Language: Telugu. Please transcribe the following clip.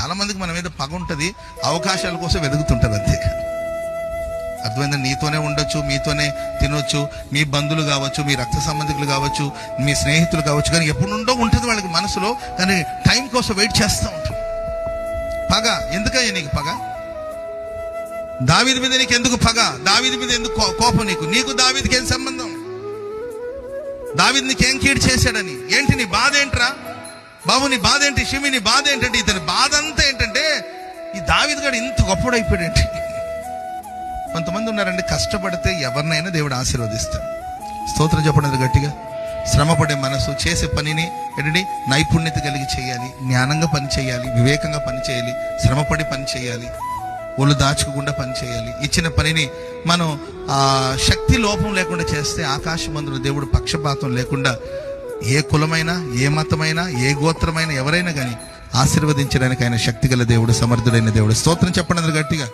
చాలా మందికి మన మీద పగ ఉంటుంది, అవకాశాల కోసం వెతుకుతుంటారు అంతే. అర్థమైందా? నీతోనే ఉండొచ్చు, మీతోనే తినొచ్చు, మీ బంధువులు కావచ్చు, మీ రక్త సంబంధికులు కావచ్చు, మీ స్నేహితులు కావచ్చు, కానీ ఎప్పుడు నుండో ఉంటుంది వాళ్ళకి మనసులో, కానీ టైం కోసం వెయిట్ చేస్తూ ఉంటారు. పగ ఎందుకయ్యా నీకు పగ? దావీదు మీద నీకు ఎందుకు పగ? దావీదు మీద ఎందుకు కోపం? నీకు దావీదుకి ఏం సంబంధం? దావీదు నీకేం కీడు చేశాడని? ఏంటి నీ బాధ ఏంట్రా బాబు? నీ బాధ ఏంటి? షిమి నీ బాధ ఏంటంటే, ఇతని బాధ అంతా ఏంటంటే ఈ దావీదు గారు ఇంత గొప్పడైపోయాడేంటి? కొంతమంది ఉన్నారండి, కష్టపడితే ఎవరినైనా దేవుడు ఆశీర్వదిస్తాడు. స్తోత్రం చెప్పండి గట్టిగా. శ్రమపడే మనసు, చేసే పనిని ఏంటండి నైపుణ్యత కలిగి చేయాలి, జ్ఞానంగా పని చేయాలి, వివేకంగా పని చేయాలి, శ్రమపడి పని చేయాలి, ఒళ్ళు దాచుకోకుండా పని చేయాలి. ఇచ్చిన పనిని మనం శక్తి లోపం లేకుండా చేస్తే ఆకాశమందున దేవుడు పక్షపాతం లేకుండా ఏ కులమైనా, ఏ మతమైనా, ఏ గోత్రమైనా, ఎవరైనా కానీ ఆశీర్వదించడానికి ఆయన శక్తి గల దేవుడు, సమర్థుడైన దేవుడు. స్తోత్రం చెప్పండి గట్టిగా.